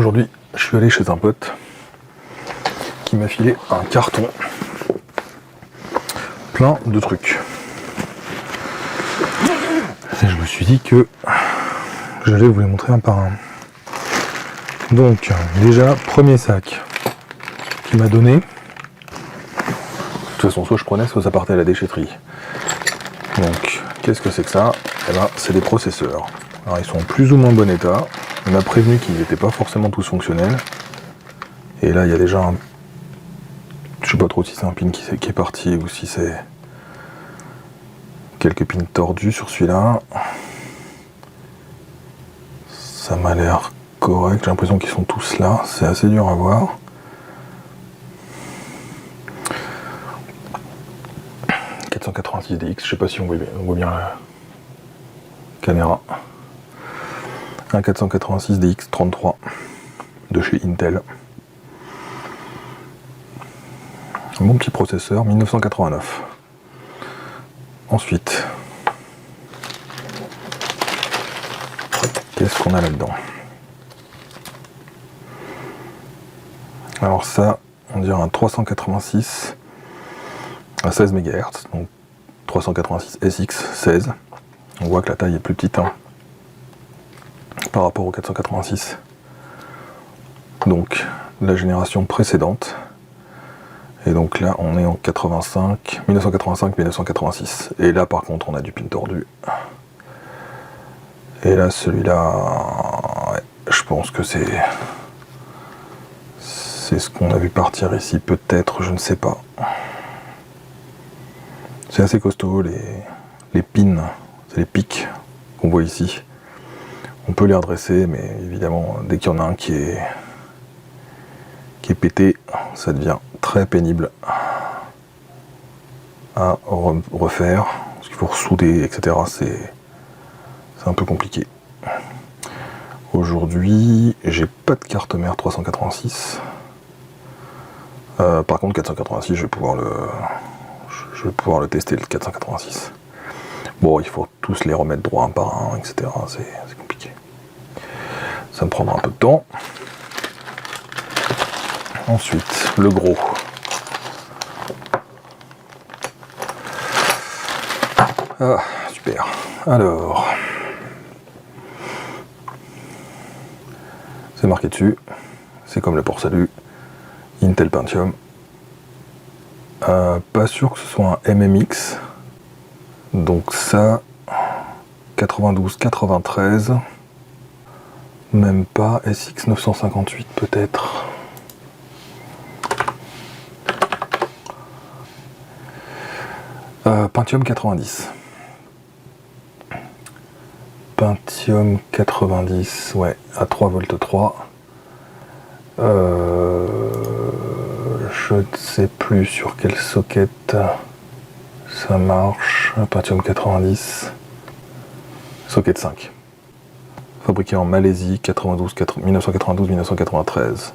Aujourd'hui, je suis allé chez un pote qui m'a filé un carton plein de trucs. Et je me suis dit que j'allais vous les montrer un par un. Donc, déjà, premier sac qu'il m'a donné. De toute façon, soit je prenais, soit ça partait à la déchetterie. Donc, qu'est-ce que c'est que ça? Eh ben, c'est des processeurs. Alors, ils sont en plus ou moins bon état. On m'a prévenu qu'ils n'étaient pas forcément tous fonctionnels. Et là, il y a déjà un... Je sais pas trop si c'est un pin qui est parti ou si c'est... quelques pins tordus sur celui-là. Ça m'a l'air correct. J'ai l'impression qu'ils sont tous là. C'est assez dur à voir. DX, je sais pas si on voit bien la caméra. Un 486 DX33 de chez Intel. Un bon petit processeur, 1989. Ensuite, qu'est-ce qu'on a là-dedans? Alors ça, on dirait un 386 à 16 MHz, donc 386 SX16. On voit que la taille est plus petite par rapport au 486. Donc la génération précédente. Et donc là on est en 1985-1986. Et là par contre on a du pin tordu. Et là celui-là, ouais, je pense que c'est ce qu'on a vu partir ici, peut-être, je ne sais pas. C'est assez costaud, les pins, c'est les pics qu'on voit ici. On peut les redresser, mais évidemment, dès qu'il y en a un qui est pété, ça devient très pénible à refaire, parce qu'il faut ressouder, etc. C'est un peu compliqué. Aujourd'hui, j'ai pas de carte mère 386. Par contre, 486, je vais pouvoir le tester, le 486. Bon, il faut tous les remettre droit un par un, etc. C'est compliqué. Ça me prendra un peu de temps. Ensuite, le gros. Ah, super. Alors, c'est marqué dessus. C'est comme le port salut. Intel Pentium. Pas sûr que ce soit un MMX. Donc ça, 92-93. Même pas. SX 958 peut-être. Pentium 90. Pentium 90, ouais, à 3 volts 3. Je ne sais plus sur quel socket ça marche. Pentium 90. Socket 5. Fabriqué en Malaisie, 1992-1993.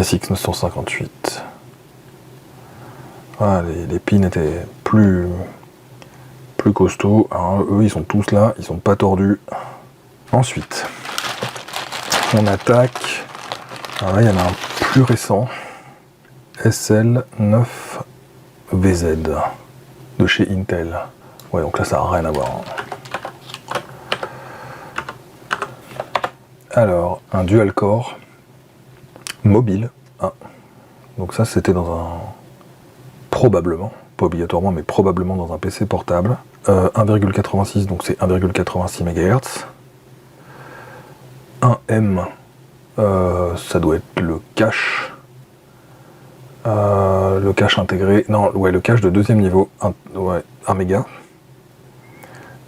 SX 958. Voilà, les pins étaient plus costauds. Alors, eux, ils sont tous là, ils sont pas tordus. Ensuite, on attaque. Alors là, il y en a un plus récent. SL9VZ de chez Intel. Ouais, donc là, ça n'a rien à voir. Alors, un dual core mobile. Ah. Donc ça, c'était dans un... probablement, pas obligatoirement, mais probablement dans un PC portable. 1,86, donc c'est 1,86 MHz. 1M, ça doit être le cache. Le cache intégré, non, ouais, le cache de deuxième niveau, 1 méga.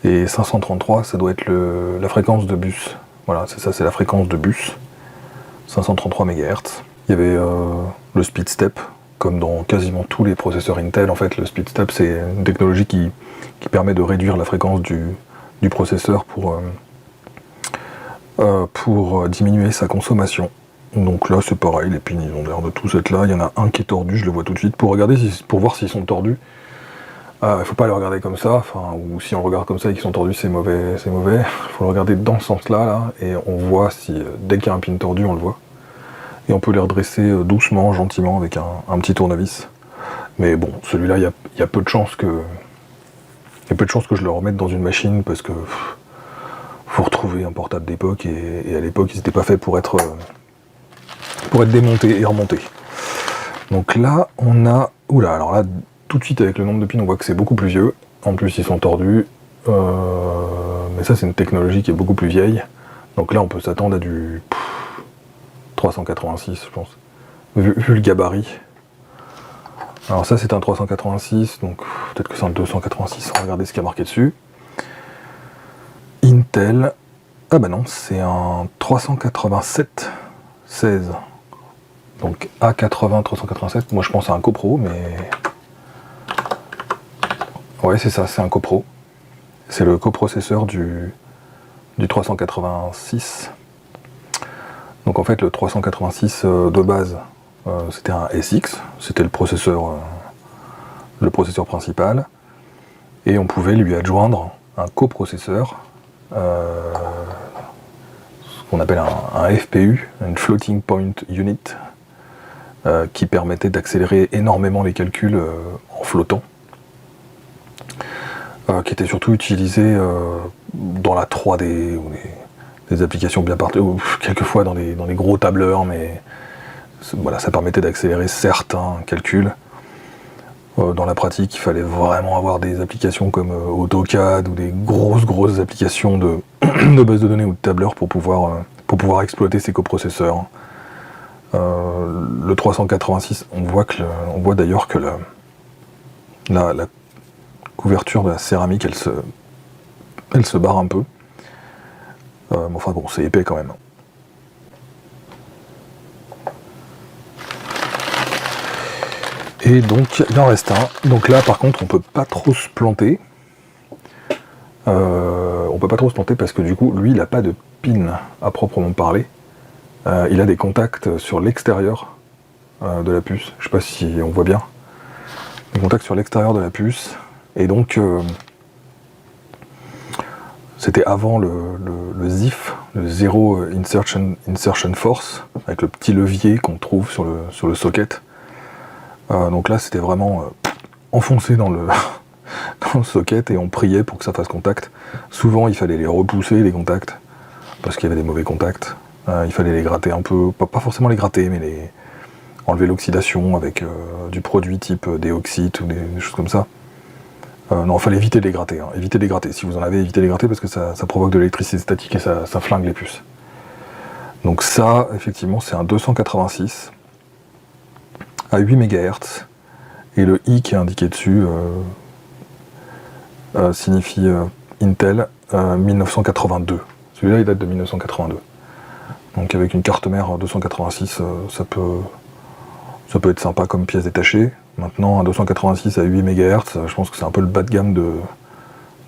Et 533, ça doit être la fréquence de bus. Voilà, c'est ça, c'est la fréquence de bus. 533 MHz. Il y avait le speed step, comme dans quasiment tous les processeurs Intel. En fait, le speed step, c'est une technologie qui permet de réduire la fréquence du processeur pour diminuer sa consommation. Donc là, c'est pareil, les pins, ils ont l'air de tous être là. Il y en a un qui est tordu, je le vois tout de suite. Pour regarder, pour voir s'ils sont tordus, Il faut pas les regarder comme ça, ou si on le regarde comme ça et qu'ils sont tordus, c'est mauvais, c'est mauvais. Il faut le regarder dans ce sens-là, là, et on voit si, dès qu'il y a un pin tordu, on le voit. Et on peut les redresser doucement, gentiment, avec un petit tournevis. Mais bon, celui-là, il y a peu de chances que... Il y a peu de chances que je le remette dans une machine, parce que... faut retrouver un portable d'époque, et à l'époque, ils n'étaient pas faits pour être démontés et remontés. Donc là, on a... Oula, alors là... Tout de suite, avec le nombre de pins, on voit que c'est beaucoup plus vieux. En plus, ils sont tordus. Mais ça, c'est une technologie qui est beaucoup plus vieille. Donc là, on peut s'attendre à du 386, je pense. Vu le gabarit. Alors ça, c'est un 386, donc peut-être que c'est un 286. On va regarder ce qu'il y a marqué dessus. Intel. Ah bah non, c'est un 387 16. Donc A80 387. Moi, je pense à un copro, mais... Ouais, c'est ça, c'est un copro. C'est le coprocesseur du 386. Donc en fait, le 386 de base, c'était un SX, c'était le processeur principal, et on pouvait lui adjoindre un coprocesseur, ce qu'on appelle un FPU, une Floating Point Unit, qui permettait d'accélérer énormément les calculs en flottant. Qui était surtout utilisé dans la 3D, ou des applications bien partout, ou quelquefois dans les gros tableurs, mais voilà, ça permettait d'accélérer certains calculs. Dans la pratique, il fallait vraiment avoir des applications comme AutoCAD, ou des grosses applications de base de données ou de tableurs pour pouvoir exploiter ces coprocesseurs. Le 386, on voit d'ailleurs que la couverture de la céramique, elle se barre un peu. Mais enfin bon, c'est épais quand même. Et donc, il en reste un. Donc là, par contre, on peut pas trop se planter. On peut pas trop se planter parce que du coup, lui, il n'a pas de pin à proprement parler. Il a des contacts sur l'extérieur de la puce. Je sais pas si on voit bien. Des contacts sur l'extérieur de la puce. Et donc, c'était avant le ZIF, le Zero Insertion Force, avec le petit levier qu'on trouve sur le socket. Donc là, c'était vraiment enfoncé dans le socket et on priait pour que ça fasse contact. Souvent, il fallait les repousser, les contacts, parce qu'il y avait des mauvais contacts. Il fallait les gratter un peu, pas forcément les gratter, mais enlever l'oxydation avec du produit type déoxyde ou des choses comme ça. Non, il fallait éviter de les gratter. Évitez de les gratter. Si vous en avez, évitez de les gratter parce que ça provoque de l'électricité statique et ça flingue les puces. Donc ça, effectivement, c'est un 286 à 8 MHz. Et le I qui est indiqué dessus signifie Intel 1982. Celui-là, il date de 1982. Donc avec une carte mère 286, ça peut être sympa comme pièce détachée. Maintenant, un 286 à 8 MHz, je pense que c'est un peu le bas de gamme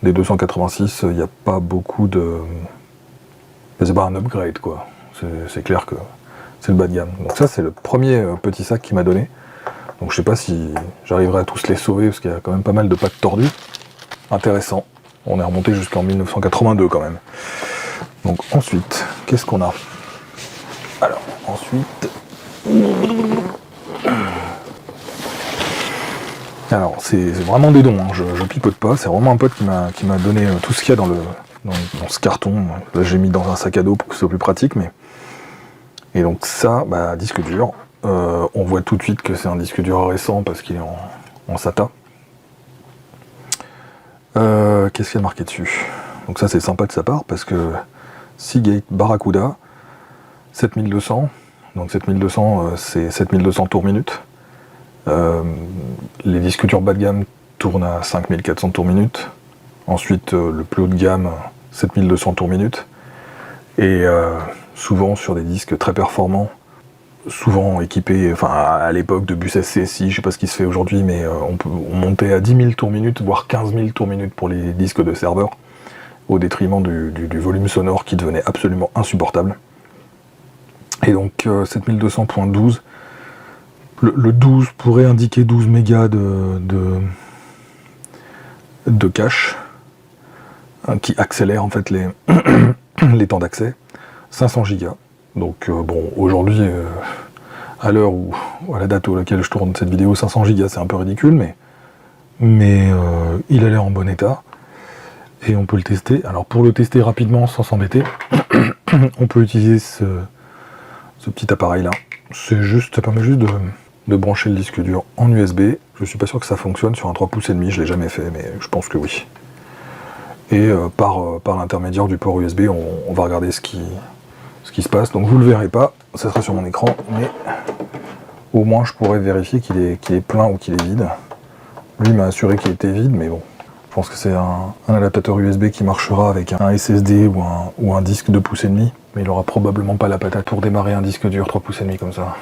des 286. Il n'y a pas beaucoup de... C'est pas un upgrade, quoi. C'est clair que c'est le bas de gamme. Donc ça, c'est le premier petit sac qu'il m'a donné. Donc je sais pas si j'arriverai à tous les sauver, parce qu'il y a quand même pas mal de packs tordus. Intéressant. On est remonté jusqu'en 1982 quand même. Donc ensuite, qu'est-ce qu'on a? Alors, ensuite... Alors, c'est vraiment des dons, hein. Je pipote pas, c'est vraiment un pote qui m'a donné tout ce qu'il y a dans ce carton. Là, j'ai mis dans un sac à dos pour que ce soit plus pratique, mais... Et donc ça, bah, disque dur. On voit tout de suite que c'est un disque dur récent parce qu'il est en SATA. Qu'est-ce qu'il y a marqué dessus? Donc ça, c'est sympa de sa part parce que Seagate Barracuda 7200, donc 7200, c'est 7200 tours minute. Les disques durs bas de gamme tournent à 5400 tours minute. Ensuite, le plus haut de gamme, 7200 tours minute. Et souvent sur des disques très performants, souvent équipés, enfin à l'époque de bus SCSI, je sais pas ce qui se fait aujourd'hui, mais on montait à 10 000 tours minute, voire 15 000 tours minute pour les disques de serveur, au détriment du volume sonore qui devenait absolument insupportable. Et donc 7200.12, le 12 pourrait indiquer 12 mégas de cache qui accélère en fait les, les temps d'accès. 500 Go. Donc bon, aujourd'hui, à l'heure où, à la date à laquelle je tourne cette vidéo, 500 Go c'est un peu ridicule, mais il a l'air en bon état. Et on peut le tester. Alors pour le tester rapidement sans s'embêter, on peut utiliser ce petit appareil là. Ça permet juste de brancher le disque dur en USB. Je suis pas sûr que ça fonctionne sur un 3 pouces et demi, je l'ai jamais fait, mais je pense que oui. Et par l'intermédiaire du port USB, on va regarder ce qui se passe. Donc vous le verrez pas, ça sera sur mon écran, mais au moins je pourrais vérifier qu'il est plein ou qu'il est vide. Lui m'a assuré qu'il était vide, mais bon. Je pense que c'est un adaptateur USB qui marchera avec un SSD ou un disque 2 pouces et demi, mais il aura probablement pas la patate pour démarrer un disque dur 3 pouces et demi comme ça.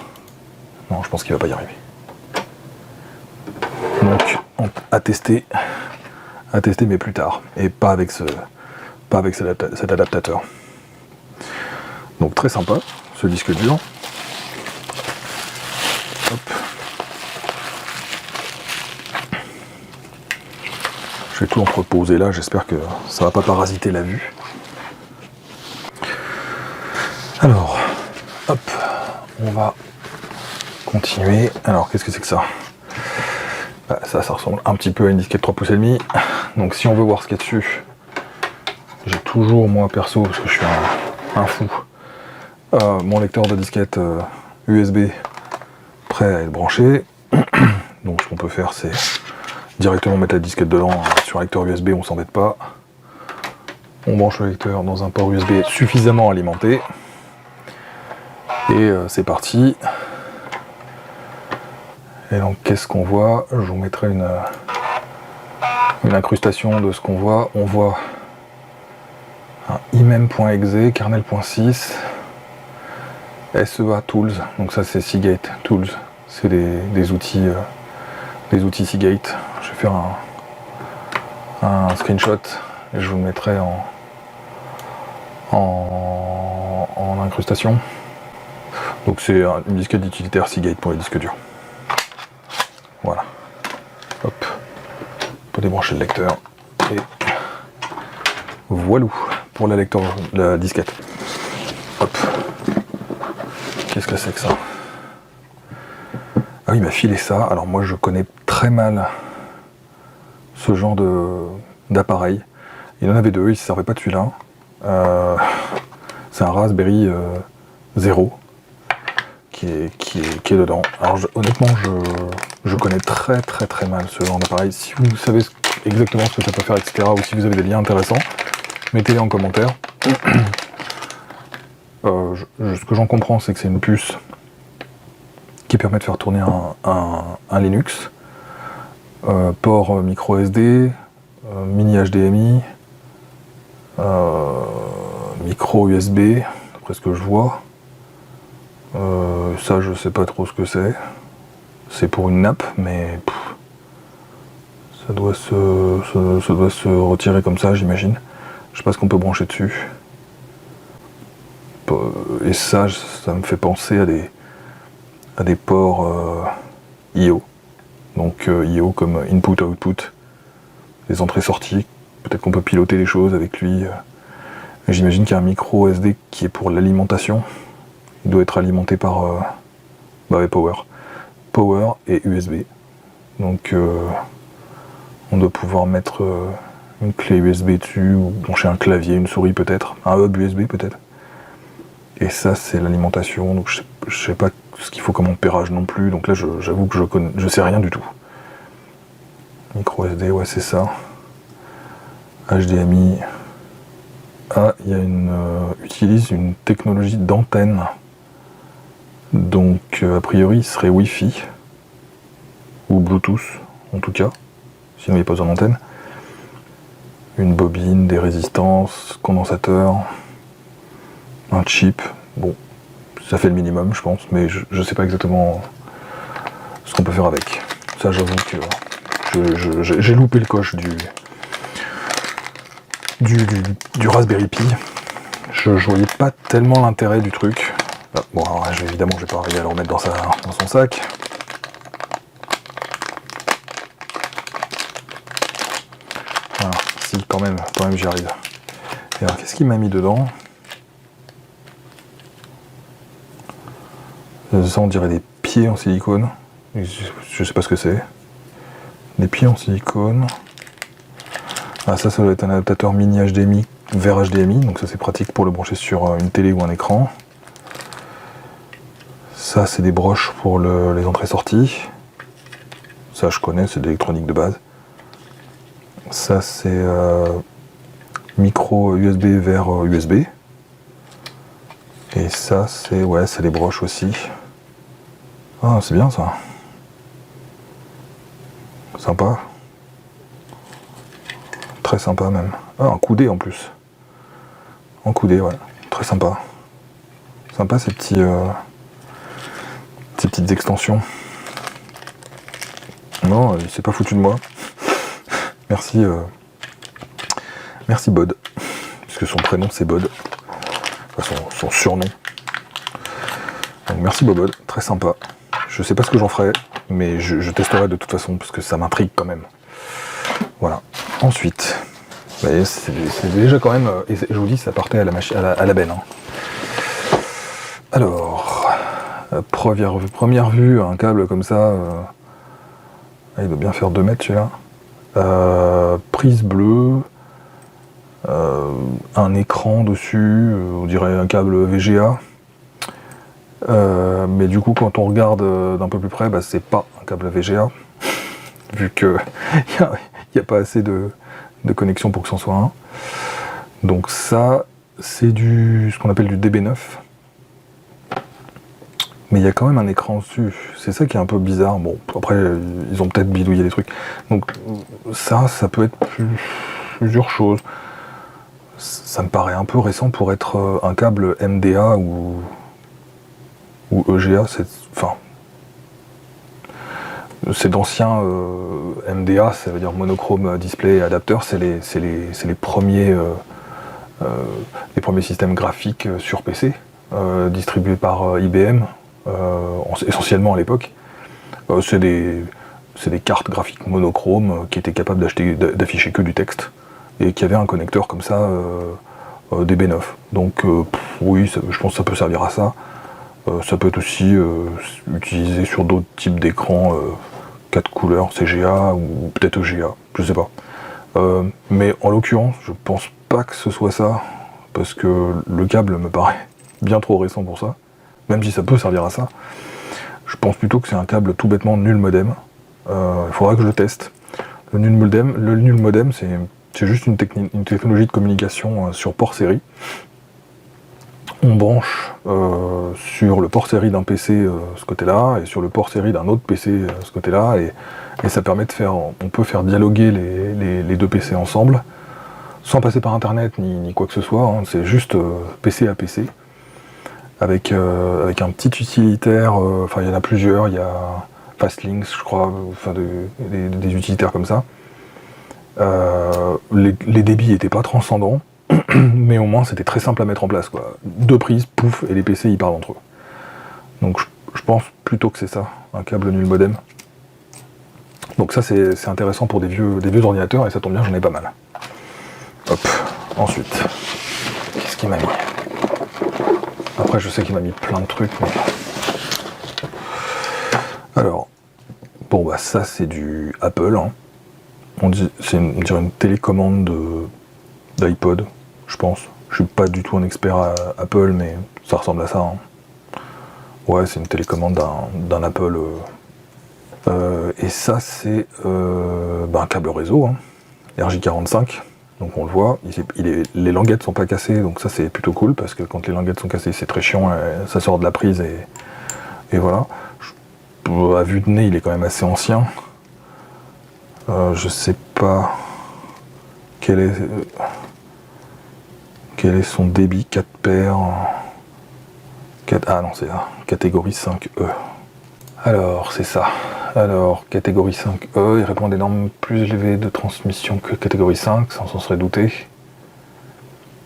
Non, je pense qu'il va pas y arriver. Donc, à tester mais plus tard, et pas avec cet adaptateur. Donc très sympa, ce disque dur. Hop. Je vais tout entreposer là, j'espère que ça va pas parasiter la vue. Alors, hop, on va continuer. Alors, qu'est-ce que c'est que ça? Ça ressemble un petit peu à une disquette 3 pouces et demi. Donc si on veut voir ce qu'il y a dessus, j'ai toujours, moi perso, parce que je suis un fou, mon lecteur de disquette USB prêt à être branché. Donc ce qu'on peut faire, c'est directement mettre la disquette dedans sur un lecteur USB, on s'embête pas. On branche le lecteur dans un port USB suffisamment alimenté. Et c'est parti. Et donc qu'est-ce qu'on voit? Je vous mettrai une incrustation de ce qu'on voit. On voit un imem.exe, kernel.6, SEA Tools, donc ça c'est Seagate Tools, c'est des outils Seagate. Je vais faire un screenshot et je vous le mettrai en incrustation. Donc c'est une disquette d'utilitaire Seagate pour les disques durs. Voilà. Hop. On peut débrancher le lecteur. Et voilà pour la disquette. Hop. Qu'est-ce que c'est que ça? Ah oui, il m'a filé ça. Alors moi je connais très mal ce genre d'appareil. Il en avait deux, il ne se servait pas de celui-là. C'est un Raspberry 0 qui est dedans. Alors honnêtement, je connais très mal ce genre d'appareil. Si vous savez exactement ce que ça peut faire, etc., ou si vous avez des liens intéressants, mettez-les en commentaire. Ce que j'en comprends, c'est que c'est une puce qui permet de faire tourner un Linux, port micro SD, mini HDMI, micro USB, d'après ce que je vois. Ça, je sais pas trop ce que c'est. C'est pour une nappe, mais ça doit se retirer comme ça, j'imagine. Je sais pas ce qu'on peut brancher dessus. Et ça me fait penser à des ports I/O. Donc I/O comme input-output, les entrées-sorties. Peut-être qu'on peut piloter les choses avec lui. J'imagine qu'il y a un micro SD qui est pour l'alimentation. Il doit être alimenté par Power et USB. Donc on doit pouvoir mettre une clé USB dessus, ou brancher un clavier, une souris peut-être, un hub USB peut-être. Et ça c'est l'alimentation, donc je sais pas ce qu'il faut comme ampérage non plus, donc là j'avoue que je sais rien du tout. Micro SD, ouais c'est ça. HDMI. Ah, il y a utilise une technologie d'antenne. Donc a priori il serait Wi-Fi ou Bluetooth en tout cas, sinon il n'y a pas besoin d'antenne. Une bobine, des résistances, condensateur, un chip. Bon, ça fait le minimum je pense, mais je sais pas exactement ce qu'on peut faire avec. Ça j'avoue que j'ai loupé le coche du Raspberry Pi. Je voyais pas tellement l'intérêt du truc. Bon, alors, évidemment, je vais pas arriver à le remettre dans son sac. si, quand même j'y arrive. Et alors, qu'est-ce qu'il m'a mis dedans? Ça, on dirait des pieds en silicone. Je sais pas ce que c'est. Des pieds en silicone. Ah, ça doit être un adaptateur mini HDMI vers HDMI, donc ça c'est pratique pour le brancher sur une télé ou un écran. Ça, c'est des broches pour les entrées-sorties. Ça, je connais, c'est de l'électronique de base. Ça, c'est micro USB vers USB. Et ça, c'est les broches aussi. Ah, c'est bien ça. Sympa. Très sympa même. Ah, un coudé en plus. En coudé, ouais. Très sympa. Sympa ces petites extensions. Non, il s'est pas foutu de moi. Merci, merci Bod. Puisque son prénom c'est Bod. Enfin, son surnom. Donc merci Bobod, très sympa. Je sais pas ce que j'en ferai, mais je testerai de toute façon, parce que ça m'intrigue quand même. Voilà. Ensuite, vous voyez, c'est déjà quand même, et je vous dis, ça partait à la benne. Hein. Alors, première vue, un câble comme ça, il doit bien faire 2 mètres celui-là. Prise bleue, un écran dessus, on dirait un câble VGA. Mais du coup, quand on regarde d'un peu plus près, bah, c'est pas un câble VGA, vu que il n'y a pas assez de connexion pour que c'en soit un. Donc ça, c'est ce qu'on appelle du DB9. Mais il y a quand même un écran dessus. C'est ça qui est un peu bizarre. Bon, après, ils ont peut-être bidouillé des trucs. Donc ça peut être plusieurs choses. Ça me paraît un peu récent pour être un câble MDA ou EGA, c'est d'anciens MDA, ça veut dire monochrome display adapteur, c'est les premiers systèmes graphiques sur PC distribués par IBM, essentiellement à l'époque. C'est des cartes graphiques monochromes qui étaient capables d'afficher que du texte et qui avaient un connecteur comme ça DB9. Donc oui, je pense que ça peut servir à ça. Ça peut être aussi utilisé sur d'autres types d'écrans 4 couleurs, CGA ou peut-être EGA, je sais pas. Mais en l'occurrence, je pense pas que ce soit ça, parce que le câble me paraît bien trop récent pour ça, même si ça peut servir à ça. Je pense plutôt que c'est un câble tout bêtement nul modem. Il faudra que je le teste. Le nul modem, c'est juste une technologie de communication sur port série. On branche sur le port série d'un PC ce côté-là, et sur le port série d'un autre PC ce côté-là, et ça permet de on peut faire dialoguer les deux PC ensemble, sans passer par internet ni quoi que ce soit, hein, c'est juste PC à PC, avec un petit utilitaire, il y en a plusieurs, il y a Fastlinks, je crois, des utilitaires comme ça. Les débits n'étaient pas transcendants, mais au moins c'était très simple à mettre en place, quoi. 2 prises, pouf, et les PC ils parlent entre eux. Donc je pense plutôt que c'est ça, un câble nul modem. Donc ça c'est intéressant pour des vieux ordinateurs, et ça tombe bien, j'en ai pas mal. Hop, ensuite, qu'est-ce qu'il m'a mis? Après je sais qu'il m'a mis plein de trucs, mais... Alors, bon bah ça c'est du Apple, hein. On dirait une télécommande d'iPod, je pense. Je suis pas du tout un expert à Apple, mais ça ressemble à ça. Hein. Ouais, c'est une télécommande d'un Apple. Et ça, c'est un câble réseau, hein, RJ45. Donc on le voit, les languettes sont pas cassées, donc ça c'est plutôt cool, parce que quand les languettes sont cassées, c'est très chiant, ça sort de la prise, et voilà. À vue de nez, il est quand même assez ancien. Je sais pas quel est son débit 4 paires. Ah non, c'est là, catégorie 5E. Alors, c'est ça. Alors, catégorie 5E, il répond à des normes plus élevées de transmission que catégorie 5, ça on s'en serait douté.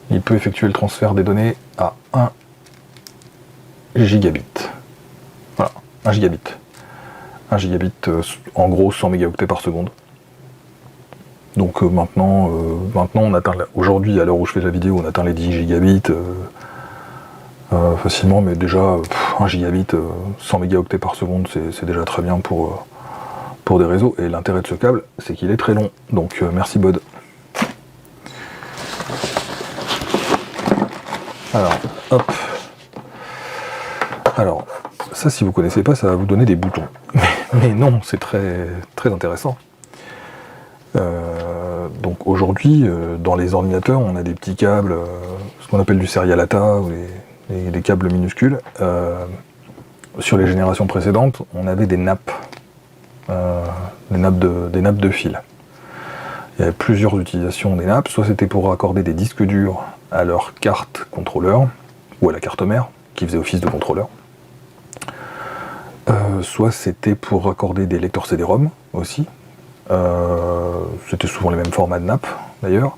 Il peut effectuer le transfert des données à 1 gigabit. Voilà, 1 gigabit. 1 gigabit, en gros 100 mégaoctets par seconde. Donc maintenant on atteint, aujourd'hui à l'heure où je fais la vidéo, on atteint les 10 gigabits facilement, mais déjà 1 gigabit 100 mégaoctets par seconde, c'est déjà très bien pour des réseaux. Et l'intérêt de ce câble, c'est qu'il est très long. Donc merci Bud. Alors, hop. Alors, ça si vous connaissez pas, ça va vous donner des boutons. Mais non, c'est très, très intéressant. Donc aujourd'hui, dans les ordinateurs, on a des petits câbles, ce qu'on appelle du serial ATA, ou des câbles minuscules. Sur les générations précédentes, on avait des nappes, des nappes de fil. Il y avait plusieurs utilisations des nappes, soit c'était pour raccorder des disques durs à leur carte contrôleur, ou à la carte mère, qui faisait office de contrôleur. Soit c'était pour raccorder des lecteurs CD-ROM aussi. C'était souvent les mêmes formats de nappe d'ailleurs.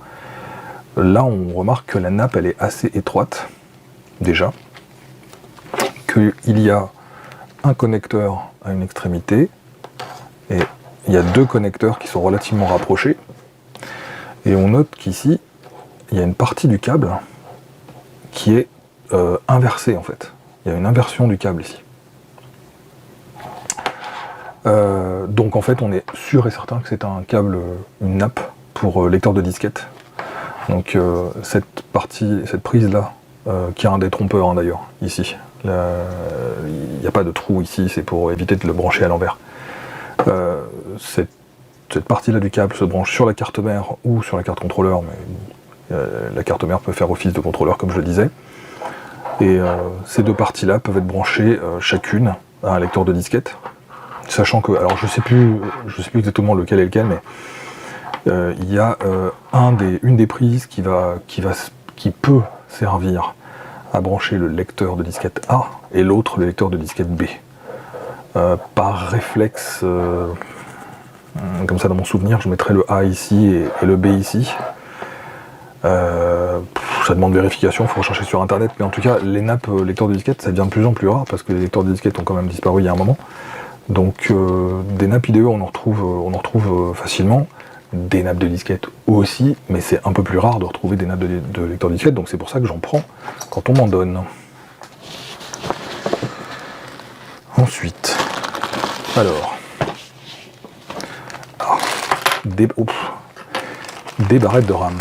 Là on remarque que la nappe elle est assez étroite déjà, qu'il y a un connecteur à une extrémité et il y a deux connecteurs qui sont relativement rapprochés, et on note qu'ici il y a une partie du câble qui est inversée en fait. Il y a une inversion du câble ici. Donc en fait on est sûr et certain que c'est un câble, une nappe pour lecteur de disquette. Donc cette prise là, qui a un détrompeur d'ailleurs, ici. Il n'y a pas de trou ici, c'est pour éviter de le brancher à l'envers. Cette partie là du câble se branche sur la carte mère ou sur la carte contrôleur, mais la carte mère peut faire office de contrôleur comme je le disais. Et ces deux parties là peuvent être branchées chacune à un lecteur de disquette. Sachant que, alors je sais plus exactement lequel est lequel, mais il y a une des prises qui peut servir à brancher le lecteur de disquette A et l'autre le lecteur de disquette B. Par réflexe, comme ça dans mon souvenir, je mettrai le A ici et le B ici. Ça demande vérification, il faut rechercher sur internet, mais en tout cas les nappes lecteurs de disquette ça devient de plus en plus rare parce que les lecteurs de disquette ont quand même disparu il y a un moment. Donc des nappes IDE on en retrouve facilement, des nappes de disquette aussi, mais c'est un peu plus rare de retrouver des nappes de lecteurs de disquette, donc c'est pour ça que j'en prends quand on m'en donne. Ensuite, des barrettes de RAM.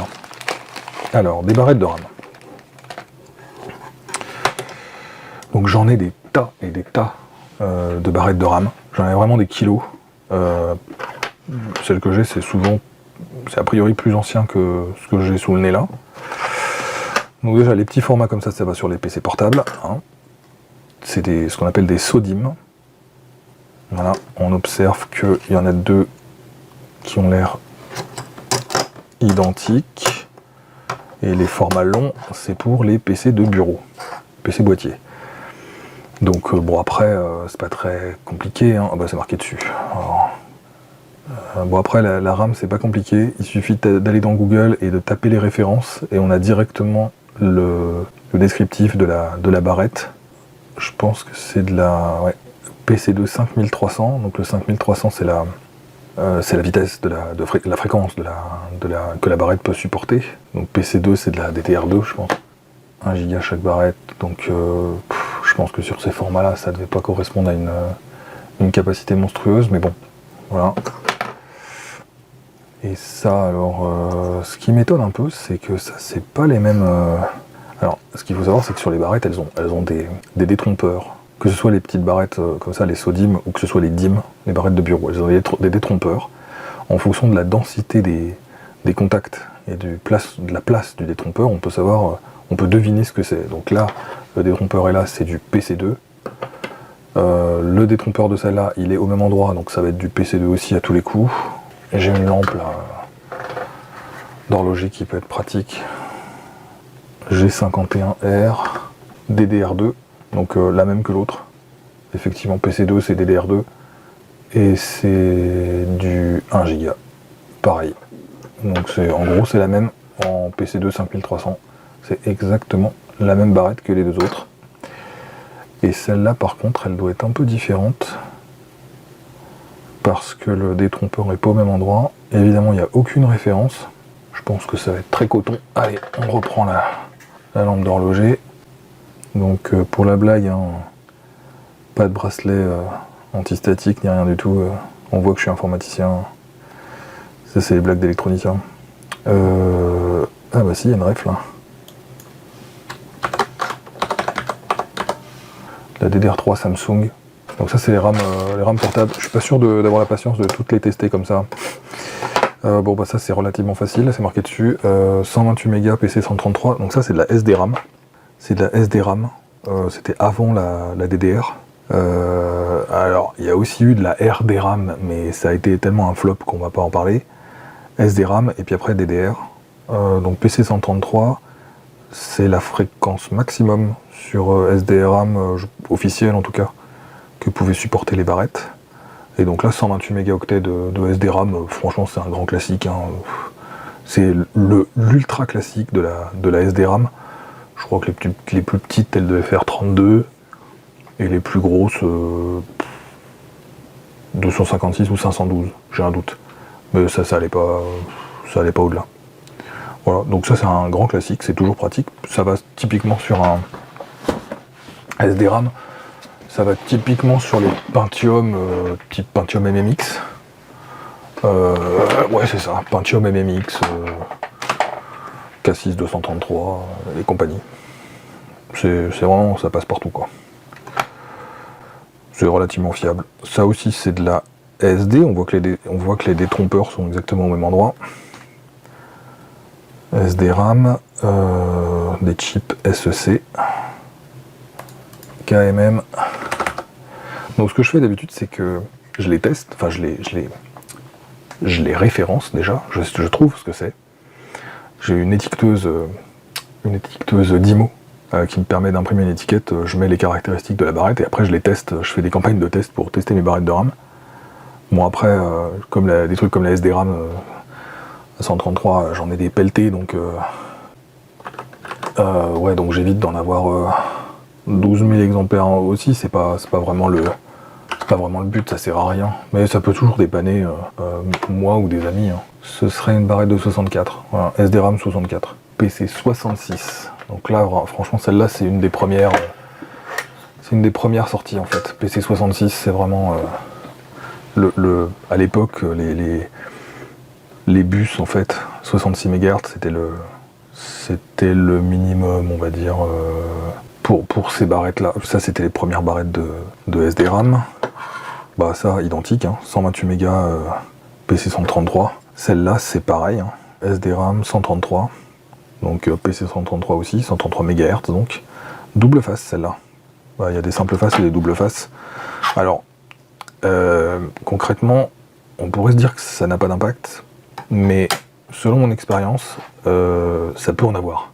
Alors, des barrettes de RAM. Donc j'en ai des tas et des tas de barrettes de RAM. J'en ai vraiment des kilos. Celle que j'ai, c'est a priori plus ancien que ce que j'ai sous le nez là. Donc déjà, les petits formats comme ça va sur les PC portables. Hein. C'est ce qu'on appelle des SODIMM. Voilà, on observe qu'il y en a deux qui ont l'air identiques. Et les formats longs, c'est pour les PC de bureau, PC boîtier. Donc bon après, c'est pas très compliqué, hein. Ah bah c'est marqué dessus. Alors, bon après la RAM c'est pas compliqué, il suffit d'aller dans Google et de taper les références et on a directement le descriptif de la barrette. Je pense que c'est de la PC2 5300, donc le 5300 c'est la vitesse la fréquence que la barrette peut supporter. Donc PC2 c'est de la DTR2 je pense. 1 giga chaque barrette, donc je pense que sur ces formats là ça devait pas correspondre à une capacité monstrueuse, mais bon, voilà. Et ça alors, ce qui m'étonne un peu c'est que ça c'est pas les mêmes... Alors ce qu'il faut savoir c'est que sur les barrettes elles ont des détrompeurs, que ce soit les petites barrettes comme ça, les SODIMM, ou que ce soit les DIMM, les barrettes de bureau, elles ont des détrompeurs en fonction de la densité des contacts et de la place du détrompeur. On peut savoir, on peut deviner ce que c'est. Donc là, le détrompeur est là, c'est du PC2. Le détrompeur de celle-là, il est au même endroit, donc ça va être du PC2 aussi à tous les coups. Et j'ai une lampe là, d'horloger qui peut être pratique. G51R, DDR2, donc la même que l'autre. Effectivement, PC2 c'est DDR2. Et c'est du 1 Go. Pareil. Donc en gros c'est la même en PC2 5300. C'est exactement la même barrette que les deux autres. Et celle-là par contre elle doit être un peu différente. parce que le détrompeur n'est pas au même endroit. Évidemment, il n'y a aucune référence. Je pense que ça va être très coton. Allez, on reprend la lampe d'horloger. Donc pour la blague, hein, pas de bracelet antistatique ni rien du tout. On voit que je suis informaticien. Ça, c'est les blagues d'électronicien. Ah bah si, il y a une ref là. La DDR3 Samsung. Donc ça, c'est les RAM portables. Je suis pas sûr d'avoir la patience de toutes les tester comme ça. Bon bah ça, c'est relativement facile. C'est marqué dessus. 128 Go PC 133. Donc ça, c'est de la SDRAM. C'est de la SDRAM. C'était avant la DDR. Alors, il y a aussi eu de la RDRAM, mais ça a été tellement un flop qu'on va pas en parler. SDRAM et puis après DDR. Donc PC 133, c'est la fréquence maximum sur SDRAM officielle en tout cas que pouvaient supporter les barrettes. Et donc là, 128 mégaoctets de SDRAM, franchement, c'est un grand classique. Hein. C'est l'ultra classique de la SDRAM. Je crois que les plus petites, elles devaient faire 32, et les plus grosses, 256 ou 512, j'ai un doute. Mais ça allait pas au-delà. Voilà, donc ça c'est un grand classique, c'est toujours pratique. Ça va typiquement sur un SDRAM, ça va typiquement sur les Pentium, type Pentium MMX. Ouais, c'est ça, Pentium MMX, K6 233 et compagnie. C'est vraiment, ça passe partout quoi. C'est relativement fiable. Ça aussi c'est de la SD, on voit que les détrompeurs sont exactement au même endroit. SDRAM, des chips SEC, KMM. Donc ce que je fais d'habitude, c'est que je les teste, enfin je les référence déjà, je trouve ce que c'est. J'ai une étiqueteuse d'IMO qui me permet d'imprimer une étiquette, je mets les caractéristiques de la barrette et après je les teste, je fais des campagnes de test pour tester mes barrettes de RAM. Bon après, des trucs comme la SDRAM 133, j'en ai des pelletés, donc ouais, donc j'évite d'en avoir 12 000 exemplaires aussi, c'est pas vraiment le but, ça sert à rien, mais ça peut toujours dépanner moi ou des amis. Hein. Ce serait une barrette de 64, voilà, SDRAM 64, PC 66. Donc là, franchement, celle-là, c'est une des premières sorties en fait. PC 66, c'est vraiment à l'époque, les bus en fait, 66 MHz, c'était le minimum, on va dire, pour ces barrettes-là. Ça, c'était les premières barrettes de SDRAM. Bah ça, identique, hein, 128 mégas PC 133. Celle-là, c'est pareil, hein, SDRAM 133. Donc PC 133 aussi, 133 MHz donc. Double face celle-là. Il y a des simples faces et des doubles faces. Alors, concrètement, on pourrait se dire que ça n'a pas d'impact, mais selon mon expérience, ça peut en avoir.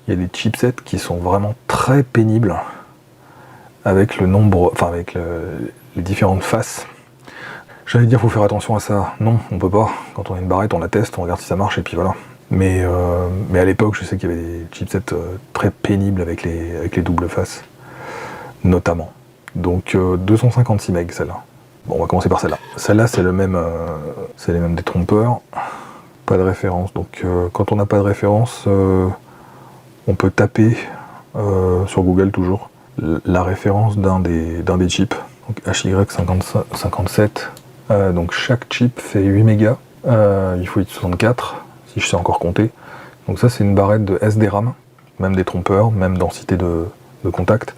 Il y a des chipsets qui sont vraiment très pénibles avec le nombre, enfin avec les différentes faces. J'allais dire faut faire attention à ça. Non, on peut pas. Quand on a une barrette, on la teste, on regarde si ça marche et puis voilà. Mais à l'époque, je sais qu'il y avait des chipsets très pénibles avec les doubles faces, notamment. Donc 256 MB celle-là. Bon, on va commencer par celle-là. Celle-là, c'est les mêmes détrompeurs. Pas de référence. Donc quand on n'a pas de référence, on peut taper sur Google toujours la référence d'un des chips. Donc HY57. Donc chaque chip fait 8 mégas. Il faut x64, si je sais encore compter. Donc ça, c'est une barrette de SDRAM. Même détrompeur, même densité de contact.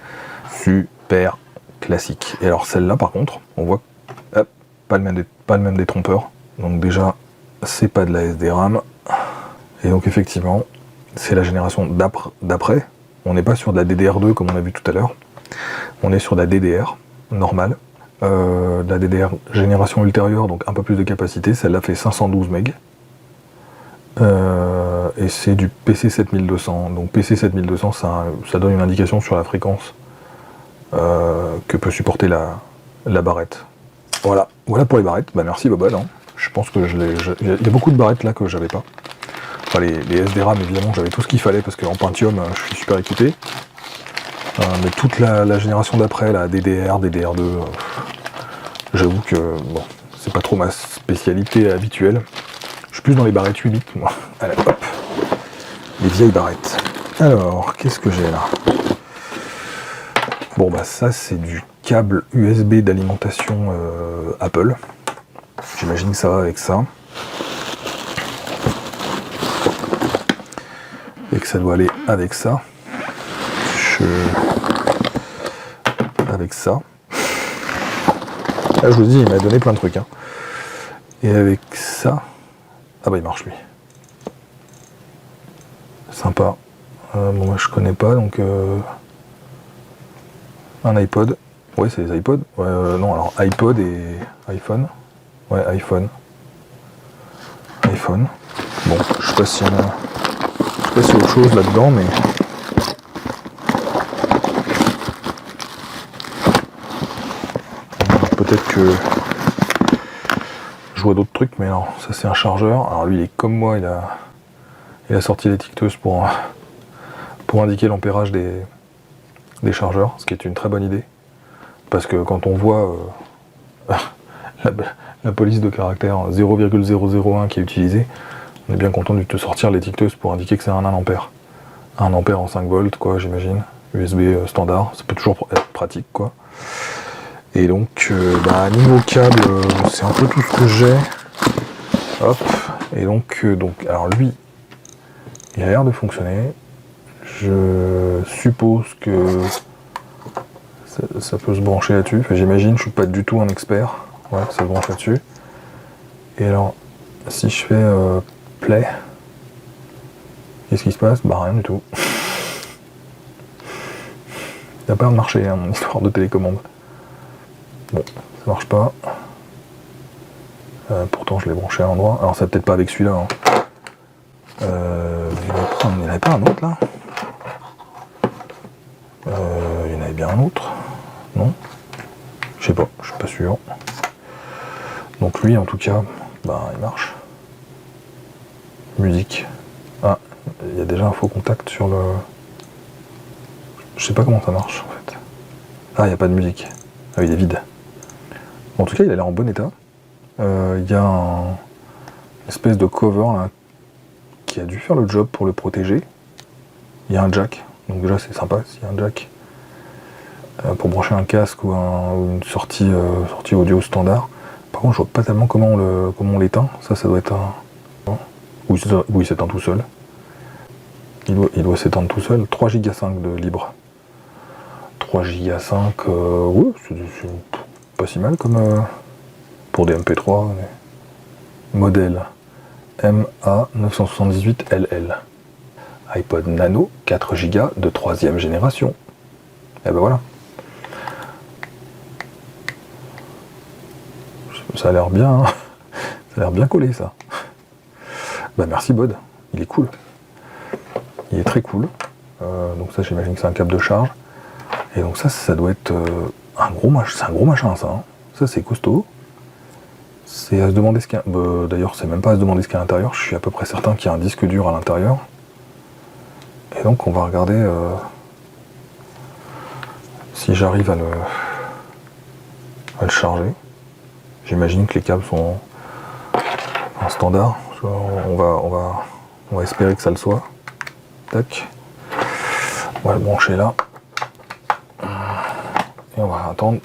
Super classique. Et alors celle-là, par contre, on voit pas le même détrompeur. Donc déjà, c'est pas de la SDRAM. Et donc effectivement, c'est la génération d'après. On n'est pas sur de la DDR2 comme on a vu tout à l'heure. On est sur de la DDR normale. De la DDR génération ultérieure, donc un peu plus de capacité. Celle-là fait 512 MB. Et c'est du PC 7200. Donc PC 7200, ça donne une indication sur la fréquence que peut supporter la barrette. Voilà pour les barrettes. Bah merci Bobol. Hein. Je pense que il y a beaucoup de barrettes là que j'avais pas. Enfin les SDRAM évidemment, j'avais tout ce qu'il fallait parce qu'en Pentium je suis super équipé. Mais toute la génération d'après, la DDR, DDR2, j'avoue que bon, c'est pas trop ma spécialité habituelle. Je suis plus dans les barrettes 8 bits, moi. Allez, hop. Les vieilles barrettes. Alors, qu'est-ce que j'ai là? Bon, bah ça, c'est du câble USB d'alimentation Apple. J'imagine que ça va avec ça. Et que ça doit aller avec ça. Avec ça. Là, je vous dis, il m'a donné plein de trucs. Hein. Et avec ça... Ah bah, il marche, lui. Sympa. Bon, moi, je connais pas, donc... Un iPod. Ouais, c'est les iPods. Ouais, non, alors, iPod et iPhone. Ouais, iPhone. iPhone. Bon, je sais pas si on a... Je sais pas s'il y a autre chose là-dedans, mais... Peut-être que je vois d'autres trucs, mais non, ça c'est un chargeur. Alors lui il est comme moi, il a sorti l'étiqueteuse pour indiquer l'ampérage des chargeurs, ce qui est une très bonne idée. Parce que quand on voit la police de caractère 0,001 qui est utilisée, on est bien content de te sortir l'étiqueteuse pour indiquer que c'est un 1 ampère. 1 ampère en 5 volts, quoi, j'imagine. USB standard, ça peut toujours être pratique, quoi. Et donc, niveau câble, c'est un peu tout ce que j'ai. Hop. Et donc, alors lui, il a l'air de fonctionner. Je suppose que ça peut se brancher là-dessus. Enfin, j'imagine, je suis pas du tout un expert. Ouais, ça se branche là-dessus. Et alors, si je fais play, qu'est-ce qui se passe? Bah rien du tout. Il n'a pas marché, hein, mon histoire de télécommande. Bon, ça marche pas. Pourtant, je l'ai branché à l'endroit. Alors, ça peut-être pas avec celui-là. Hein. Il n'y en avait pas un autre là? Il y en avait bien un autre? Non? Je sais pas, je suis pas sûr. Donc lui, en tout cas, bah, il marche. Musique. Ah, il y a déjà un faux contact sur le... Je sais pas comment ça marche en fait. Ah, il n'y a pas de musique. Ah, il est vide. En tout cas, il a l'air en bon état. Il y a une espèce de cover là, qui a dû faire le job pour le protéger. Il y a un jack, donc déjà c'est sympa s'il y a un jack pour brancher un casque ou une sortie audio standard. Par contre, je vois pas tellement comment on l'éteint. Ça doit être un... Oui, il s'éteint tout seul. Il doit s'éteindre tout seul. 3 Go 5 de libre. 3 Go 5, oui, c'est pas si mal comme pour des MP3. Modèle MA978LL. iPod Nano 4 Go de 3e génération. Et ben voilà. Ça a l'air bien, hein. Ça a l'air bien collé ça. Bah merci Bod, il est cool. Il est très cool. Donc ça j'imagine que c'est un câble de charge. Et donc ça doit être un gros machin ça. Hein. Ça c'est costaud. C'est à se demander ce qu'il y a. D'ailleurs c'est même pas à se demander ce qu'il y a à l'intérieur. Je suis à peu près certain qu'il y a un disque dur à l'intérieur. Et donc on va regarder si j'arrive à le charger. J'imagine que les câbles sont en standard. On va espérer que ça le soit. Tac. On va le brancher là. Et on va attendre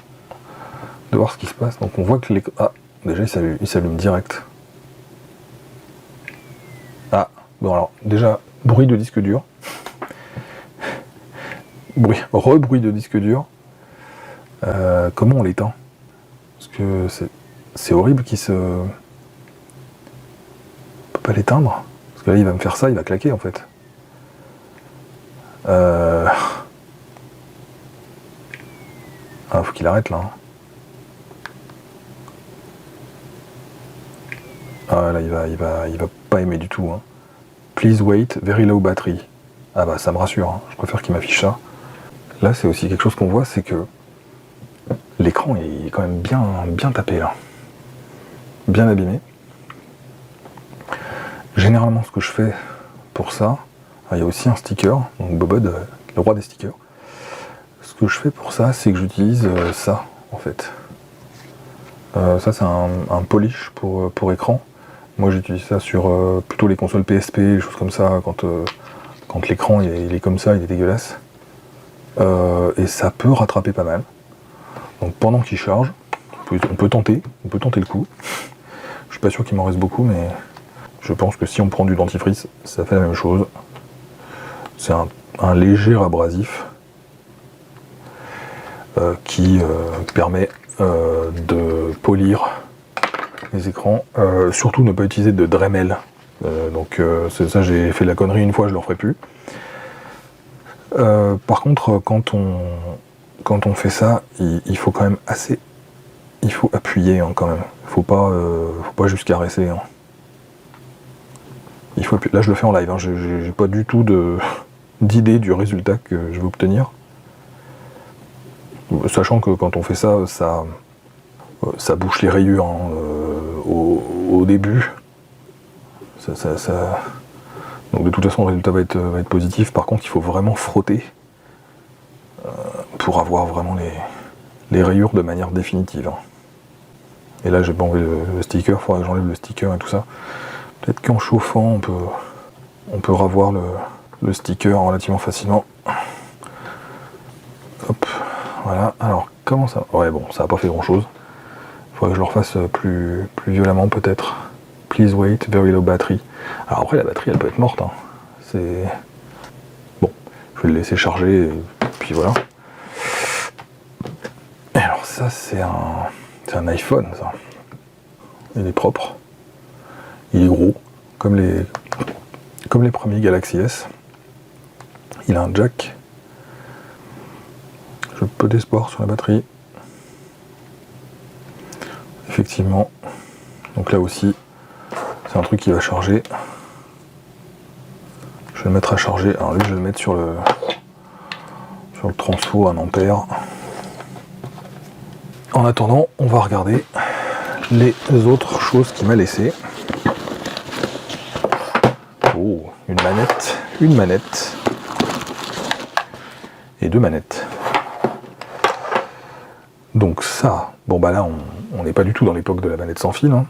de voir ce qui se passe. Donc on voit que les... Ah, déjà il s'allume direct. Ah, bon alors, déjà, bruit de disque dur. Rebruit de disque dur. Comment on l'éteint? Parce que c'est horrible qu'il se... On peut pas l'éteindre. Parce que là il va me faire ça, il va claquer en fait. Ah, faut qu'il arrête là. Ah là il va pas aimer du tout. Hein. Please wait, very low battery. Ah bah ça me rassure, hein. Je préfère qu'il m'affiche ça. Là c'est aussi quelque chose qu'on voit, c'est que l'écran est quand même bien tapé là. Bien abîmé. Généralement ce que je fais pour ça, il y a aussi un sticker, donc Bobod, le roi des stickers. Ce que je fais pour ça, c'est que j'utilise ça en fait. Ça c'est un polish pour écran. Moi j'utilise ça sur plutôt les consoles PSP, des choses comme ça, quand l'écran il est comme ça, il est dégueulasse. Et ça peut rattraper pas mal. Donc pendant qu'il charge, on peut tenter le coup. Je suis pas sûr qu'il m'en reste beaucoup, mais je pense que si on prend du dentifrice, ça fait la même chose. C'est un léger abrasif qui permet de polir les écrans. Surtout ne pas utiliser de Dremel. Donc c'est ça, j'ai fait la connerie une fois, je ne le referai plus. Par contre, quand on fait ça, il faut quand même assez... Il faut appuyer hein, quand même. Faut pas juste caresser. Hein. Il faut appuyer. Là, je le fais en live. Hein. J'ai pas du tout d'idée du résultat que je veux obtenir. Sachant que quand on fait ça, ça bouche les rayures hein, au début. Donc de toute façon, le résultat va être positif. Par contre, il faut vraiment frotter pour avoir vraiment les rayures de manière définitive. Hein. Et là, j'ai pas enlevé le sticker. Il faudra que j'enlève le sticker et tout ça. Peut-être qu'en chauffant, on peut revoir le sticker relativement facilement. Hop, voilà. Alors, comment ça... Ouais, bon, ça n'a pas fait grand-chose. Il faudrait que je le refasse plus violemment, peut-être. Please wait, very low battery. Alors après, la batterie, elle peut être morte. Hein. C'est... Bon, je vais le laisser charger, et puis voilà. Et alors ça, c'est un iPhone, ça. Il est propre. Il est gros, comme les premiers Galaxy S. Il a un jack. J'ai peu d'espoir sur la batterie. Effectivement. Donc là aussi, c'est un truc qui va charger. Je vais le mettre à charger. Alors lui, je vais le mettre sur le transfo 1 ampère. En attendant, on va regarder les autres choses qu'il m'a laissées. Oh, une manette et 2 manettes. Donc ça, bon bah là on n'est pas du tout dans l'époque de la manette sans fil, hein.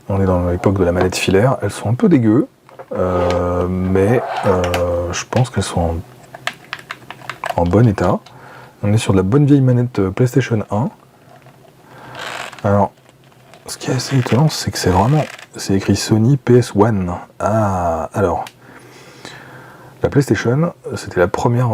On est dans l'époque de la manette filaire. Elles sont un peu dégueu, mais je pense qu'elles sont en bon état. On est sur de la bonne vieille manette PlayStation 1. Alors, ce qui est assez étonnant, c'est que c'est écrit Sony PS1. Ah, alors, la PlayStation, c'était la première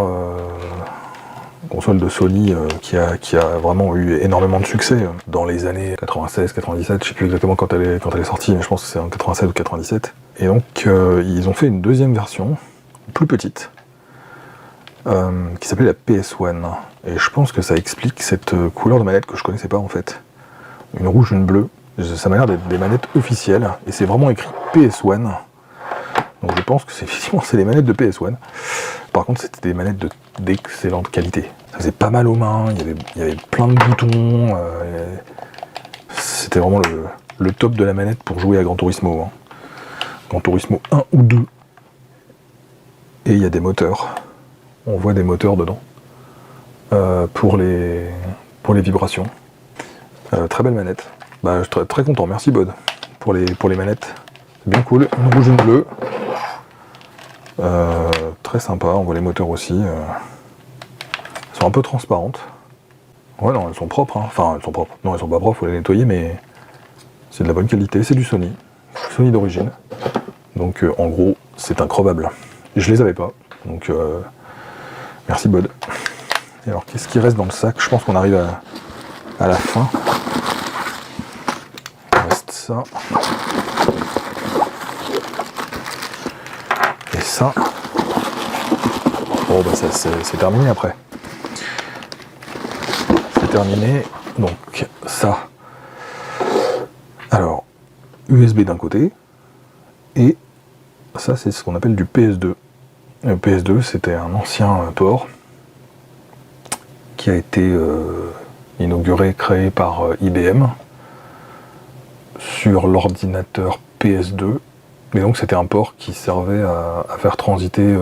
console de Sony qui a vraiment eu énormément de succès dans les années 96, 97, je sais plus exactement quand elle est sortie, mais je pense que c'est en 87 ou 97. Et donc, ils ont fait une deuxième version, plus petite, qui s'appelait la PS1. Et je pense que ça explique cette couleur de manette que je connaissais pas en fait. Une rouge, une bleue. Ça m'a l'air d'être des manettes officielles, et c'est vraiment écrit PS1. Donc je pense que c'est les manettes de PS1. Par contre, c'était des manettes d'excellente qualité. Ça faisait pas mal aux mains, il y avait plein de boutons. C'était vraiment le top de la manette pour jouer à Gran Turismo. Hein. Gran Turismo 1 ou 2. Et il y a des moteurs. On voit des moteurs dedans. Pour les vibrations. Très belle manette. Bah, je suis très, très content, merci Bod pour les manettes. C'est bien cool, une rouge, une bleue. Très sympa, on voit les moteurs aussi. Elles sont un peu transparentes. Ouais, non, elles sont propres. Hein. Enfin, elles sont propres. Non, elles sont pas propres, faut les nettoyer, mais c'est de la bonne qualité. C'est du Sony. Sony d'origine. Donc, en gros, c'est incroyable. Je les avais pas. Donc, merci Bod. Et alors, qu'est-ce qui reste dans le sac? Je pense qu'on arrive à la fin. Il reste ça. Et ça. Bon, bah, c'est terminé après. C'est terminé. Donc, ça. Alors, USB d'un côté. Et ça, c'est ce qu'on appelle du PS2. Le PS2, c'était un ancien port qui a été inauguré, créé par IBM sur l'ordinateur PS2. Mais donc c'était un port qui servait à faire transiter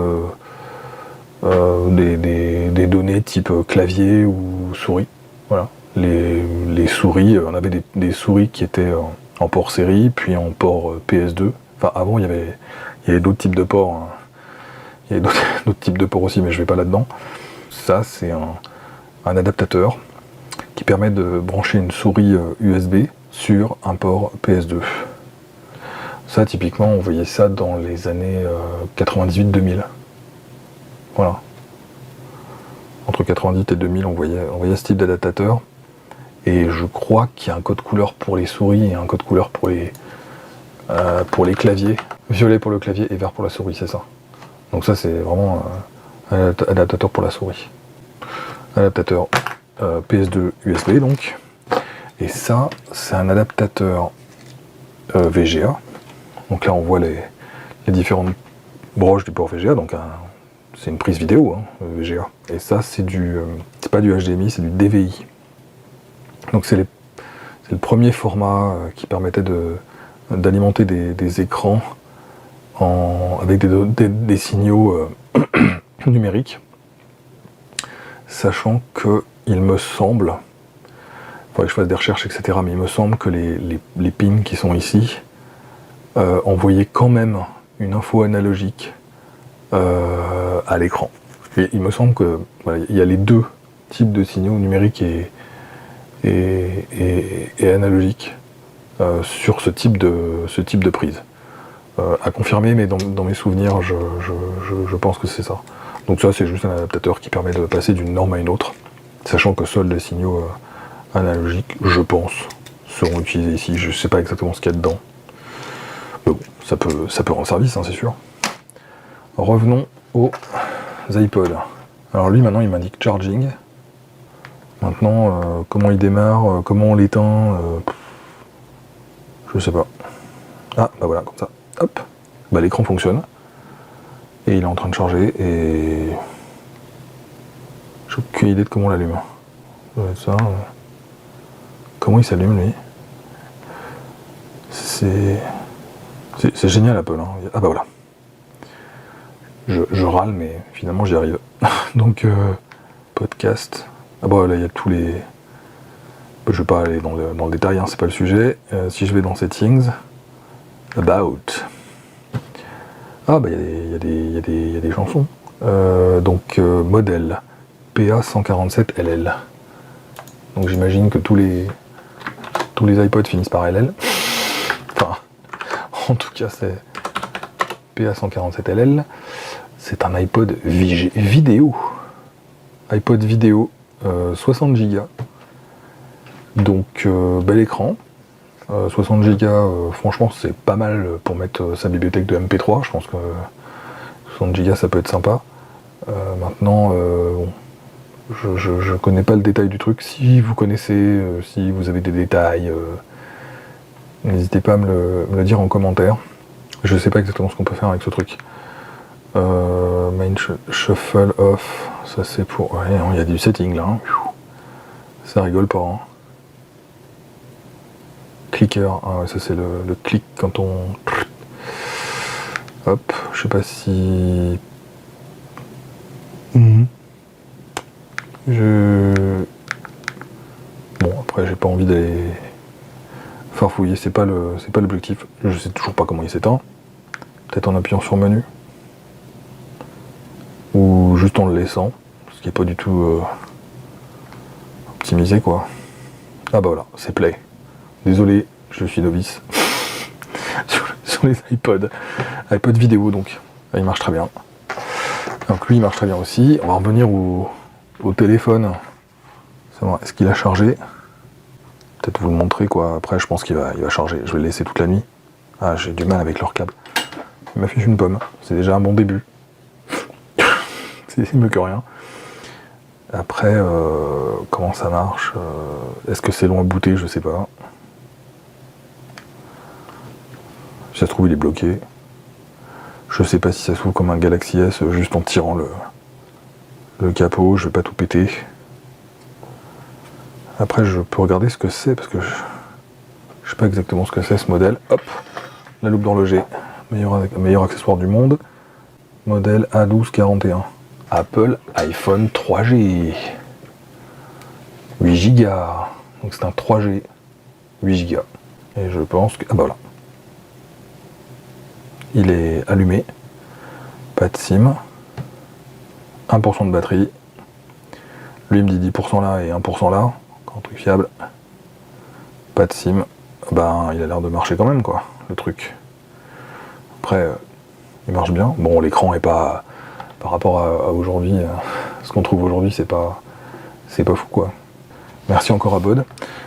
des données type clavier ou souris. Voilà. Les les souris, on avait des souris qui étaient en port série, puis en port PS2. Enfin, avant, il y avait d'autres types de ports. Hein. Il y avait d'autres types de ports aussi, mais je vais pas là-dedans. Ça, c'est un adaptateur qui permet de brancher une souris USB sur un port PS2. Ça, typiquement, on voyait ça dans les années 98-2000. Voilà. Entre 98 et 2000, on voyait ce type d'adaptateur. Et je crois qu'il y a un code couleur pour les souris et un code couleur pour les claviers. Violet pour le clavier et vert pour la souris, c'est ça. Donc ça, c'est vraiment un adaptateur pour la souris. Adaptateur PS2 USB, donc. Et ça, c'est un adaptateur VGA. Donc là, on voit les différentes broches du port VGA. Donc c'est une prise vidéo, hein, VGA. Et ça, c'est pas du HDMI, c'est du DVI. Donc c'est le premier format qui permettait d'alimenter des écrans avec des signaux numériques. Sachant que, il me semble, il faudrait que je fasse des recherches, etc., mais il me semble que les pins qui sont ici envoyaient quand même une info analogique à l'écran. Et il me semble que voilà, il y a les deux types de signaux, numériques et analogiques, sur ce type de prise. À confirmer, mais dans mes souvenirs, je pense que c'est ça. Donc ça, c'est juste un adaptateur qui permet de passer d'une norme à une autre, sachant que seuls les signaux analogiques, je pense, seront utilisés ici. Je ne sais pas exactement ce qu'il y a dedans. Mais bon, ça peut rendre service, hein, c'est sûr. Revenons aux iPods. Alors lui, maintenant, il m'indique charging. Maintenant, comment il démarre, comment on l'éteint, je sais pas. Ah, bah voilà, comme ça. Hop. Bah l'écran fonctionne. Et il est en train de charger et j'ai aucune idée de comment on l'allume. Ça doit être ça. Comment il s'allume lui? C'est génial Apple. Hein. Ah bah voilà. Je râle mais finalement j'y arrive. Donc podcast. Ah bah là il y a tous les. Je vais pas aller dans le détail, hein, c'est pas le sujet. Si je vais dans settings, about. Ah bah il y a des chansons. Donc modèle PA147LL. Donc j'imagine que tous les iPods finissent par LL. Enfin, en tout cas c'est PA147LL. C'est un iPod vidéo. iPod vidéo 60 Go. Donc bel écran. 60 Go, franchement c'est pas mal pour mettre sa bibliothèque de MP3, je pense que 60 Go ça peut être sympa. Maintenant, bon, je connais pas le détail du truc, si vous connaissez, si vous avez des détails, n'hésitez pas à me le dire en commentaire. Je sais pas exactement ce qu'on peut faire avec ce truc. Main shuffle off, ça c'est pour... Ouais, il y a du setting là, hein. Ça rigole pas, hein. Clicker, ah ouais, ça c'est le clic quand on... Hop, je sais pas si... Bon, après j'ai pas envie d'aller farfouiller, c'est pas l'objectif. Je sais toujours pas comment il s'éteint. Peut-être en appuyant sur menu. Ou juste en le laissant, ce qui est pas du tout optimisé quoi. Ah bah voilà, c'est play. Désolé, je suis novice sur les iPod vidéo donc. Là, il marche très bien. Donc lui il marche très bien aussi. On va revenir au téléphone. Savoir est-ce qu'il a chargé. Peut-être vous le montrer quoi. Après je pense qu'il va charger. Je vais le laisser toute la nuit. Ah j'ai du mal avec leur câble. Il m'affiche une pomme. C'est déjà un bon début. C'est mieux que rien. Après comment ça marche, est-ce que c'est long à booter, je sais pas. Si ça se trouve il est bloqué. Je sais pas si ça s'ouvre comme un Galaxy S juste en tirant le capot, je vais pas tout péter. Après je peux regarder ce que c'est parce que je sais pas exactement ce que c'est ce modèle. Hop, la loupe d'horloger, meilleur accessoire du monde. Modèle A1241. Apple iPhone 3G. 8 Go. Donc c'est un 3G 8 Go. Et je pense que... Ah bah voilà. Il est allumé. Pas de SIM. 1% de batterie. Lui il me dit 10% là et 1% là. Encore un truc fiable. Pas de SIM. Ben il a l'air de marcher quand même quoi, le truc. Après, il marche bien. Bon, l'écran est pas... Par rapport à aujourd'hui, ce qu'on trouve aujourd'hui, c'est pas fou quoi. Merci encore à Bod.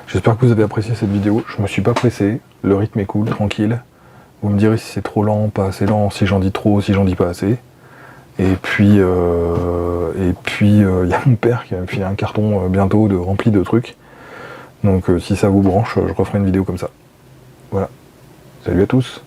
J'espère que vous avez apprécié cette vidéo. Je me suis pas pressé. Le rythme est cool, tranquille. Vous me direz si c'est trop lent, pas assez lent, si j'en dis trop, si j'en dis pas assez. Et puis, y a mon père qui va me filer un carton bientôt rempli de trucs. Donc si ça vous branche, je referai une vidéo comme ça. Voilà. Salut à tous.